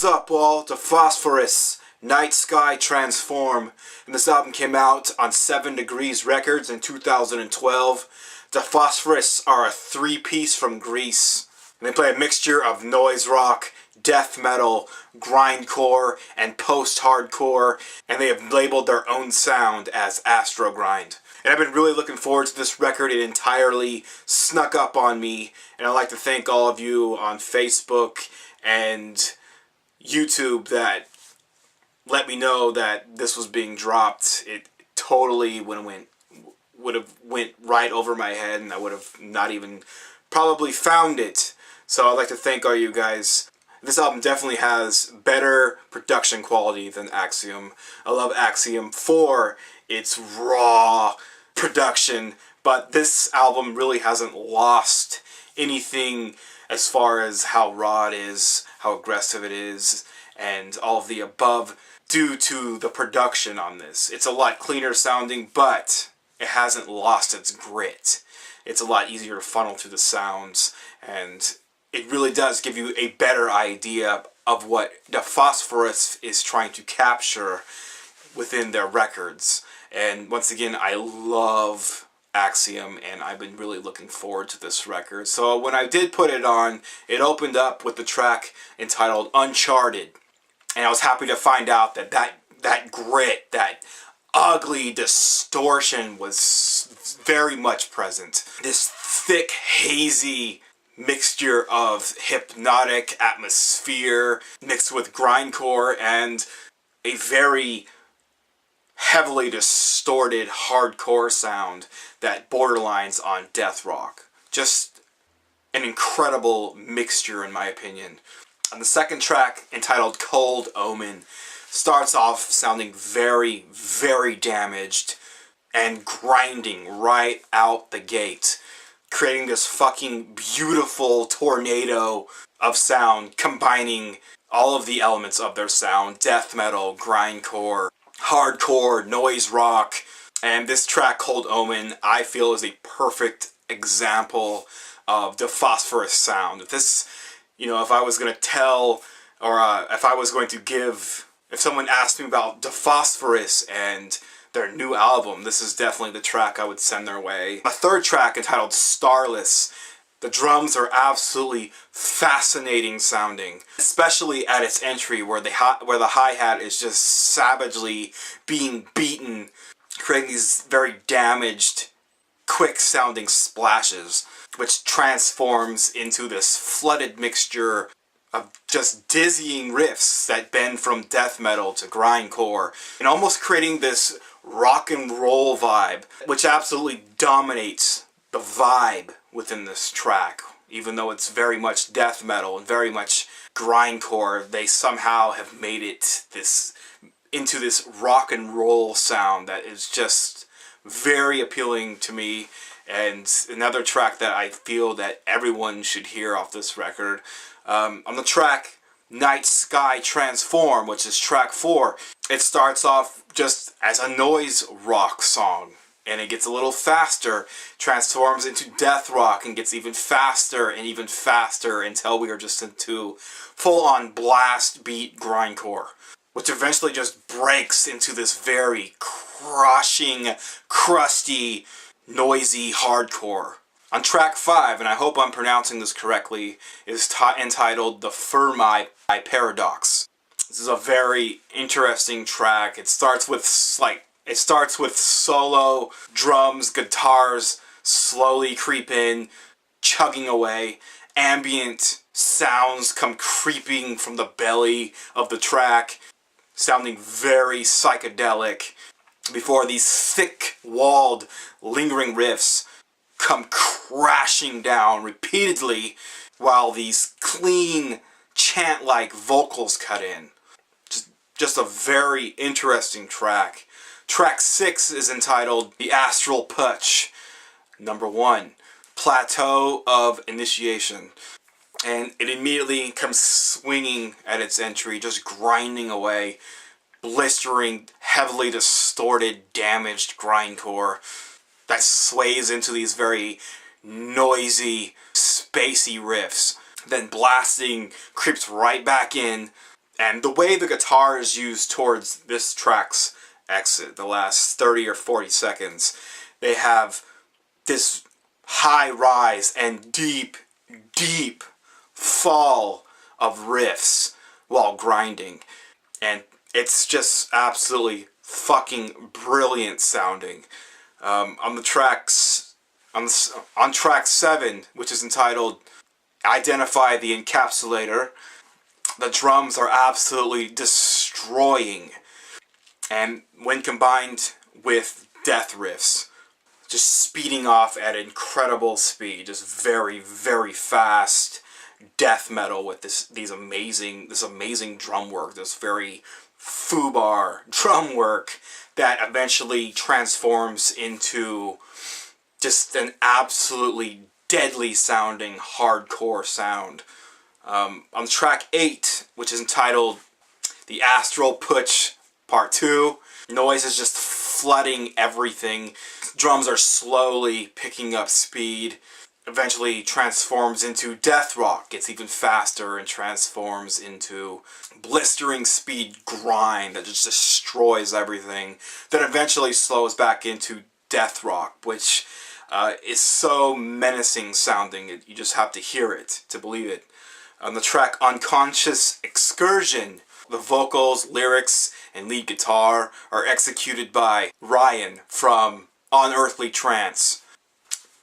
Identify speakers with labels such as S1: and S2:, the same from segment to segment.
S1: What's up, all? Dephosphorus, Night Sky Transform. And this album came out on 7 Degrees Records in 2012. Dephosphorus are a three-piece from Greece. And they play a mixture of noise rock, death metal, grindcore, and post-hardcore. And they have labeled their own sound as ASTRO-GRIND. And I've been really looking forward to this record. It entirely snuck up on me. And I'd like to thank all of you on Facebook and YouTube that let me know that this was being dropped. It totally would have went right over my head, and I would have not even probably found it. So I'd like to thank all you guys. This album definitely has better production quality than Axiom. I love Axiom for its raw production, but this album really hasn't lost anything as far as how raw it is, how aggressive it is, and all of the above due to the production on this. It's a lot cleaner sounding, but it hasn't lost its grit. It's a lot easier to funnel through the sounds, and it really does give you a better idea of what Dephosphorus is trying to capture within their records. And once again, I love Axiom, and I've been really looking forward to this record. So when I did put it on, it opened up with the track entitled Uncharted, and I was happy to find out that that grit, that ugly distortion was very much present. This thick, hazy mixture of hypnotic atmosphere mixed with grindcore and a very heavily distorted hardcore sound that borderlines on death rock. Just an incredible mixture, in my opinion. And the second track, entitled Cold Omen, starts off sounding very, very damaged and grinding right out the gate, creating this fucking beautiful tornado of sound, combining all of the elements of their sound: death metal, grindcore, hardcore, noise rock. And this track, Cold Omen, I feel is a perfect example of Dephosphorus sound. If this, if I was going to tell, or if I was going to give, if someone asked me about Dephosphorus and their new album, this is definitely the track I would send their way. A third track entitled Starless. The drums are absolutely fascinating sounding, especially at its entry where the hi-hat is just savagely being beaten, creating these very damaged, quick sounding splashes, which transforms into this flooded mixture of just dizzying riffs that bend from death metal to grindcore, and almost creating this rock and roll vibe, which absolutely dominates the vibe within this track. Even though it's very much death metal and very much grindcore, they somehow have made it into this rock and roll sound that is just very appealing to me. And another track that I feel that everyone should hear off this record. On the track Night Sky Transform, which is track 4, it starts off just as a noise rock song, and it gets a little faster, transforms into death rock, and gets even faster until we are just into full-on blast beat grindcore, which eventually just breaks into this very crushing, crusty, noisy hardcore. On track 5, and I hope I'm pronouncing this correctly, is entitled The Fermi Paradox. This is a very interesting track. It starts with solo drums, guitars slowly creep in, chugging away. Ambient sounds come creeping from the belly of the track, sounding very psychedelic, before these thick-walled, lingering riffs come crashing down repeatedly while these clean, chant-like vocals cut in. Just a very interesting track. Track 6 is entitled The Astral Putsch. Number 1, Plateau of Initiation. And it immediately comes swinging at its entry, just grinding away, blistering, heavily distorted, damaged grindcore that sways into these very noisy, spacey riffs. Then blasting creeps right back in And the way the guitar is used towards this track's exit, the last 30 or 40 seconds, they have this high rise and deep, deep fall of riffs while grinding. And it's just absolutely fucking brilliant sounding. On the tracks, on track 7, which is entitled Identify the Encapsulator, the drums are absolutely destroying. And when combined with death riffs, just speeding off at incredible speed, just very, very fast death metal with this amazing drum work, this very foobar drum work that eventually transforms into just an absolutely deadly sounding hardcore sound. On track 8, which is entitled The Astral Putsch Part 2, noise is just flooding everything. Drums are slowly picking up speed. Eventually transforms into death rock, gets even faster and transforms into blistering speed grind that just destroys everything. Then eventually slows back into death rock, which is so menacing sounding, you just have to hear it to believe it. On the track Unconscious Excursion, the vocals, lyrics, and lead guitar are executed by Ryan from Unearthly Trance.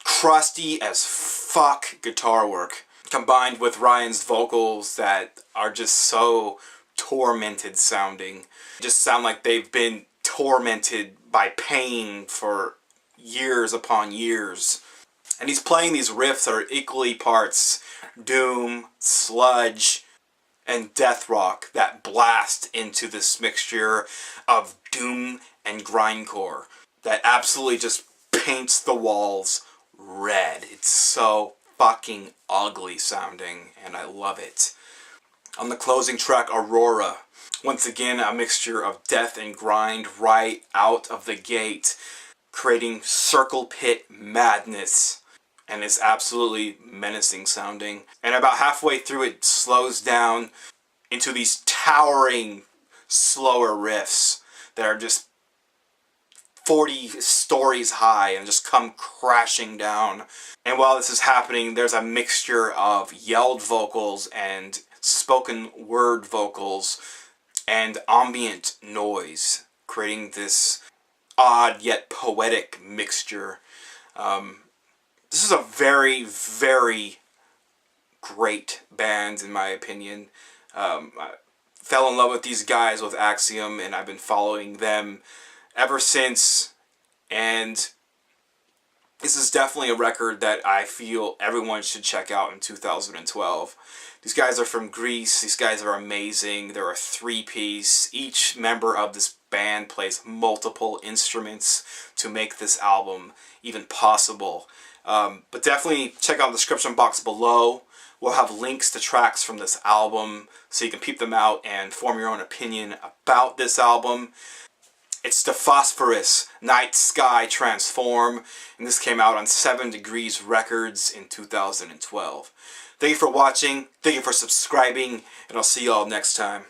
S1: Crusty as fuck guitar work, combined with Ryan's vocals that are just so tormented sounding. Just sound like they've been tormented by pain for years upon years. And he's playing these riffs that are equally parts doom, sludge, and death rock that blast into this mixture of doom and grindcore that absolutely just paints the walls red. It's so fucking ugly sounding, and I love it. On the closing track, Aurora, once again a mixture of death and grind right out of the gate, creating circle pit madness, and it's absolutely menacing sounding. And about halfway through it slows down into these towering slower riffs that are just 40 stories high and just come crashing down. And while this is happening, there's a mixture of yelled vocals and spoken word vocals and ambient noise, creating this odd yet poetic mixture. This is a very, very great band in my opinion. I fell in love with these guys with Axiom, and I've been following them ever since, and this is definitely a record that I feel everyone should check out in 2012. These guys are from Greece. These guys are amazing. They're a three-piece. Each member of this band plays multiple instruments to make this album even possible. But definitely check out the description box below. We'll have links to tracks from this album so you can peep them out and form your own opinion about this album. It's Dephosphorus, Night Sky Transform, and this came out on 7 Degrees Records in 2012. Thank you for watching, thank you for subscribing, and I'll see y'all next time.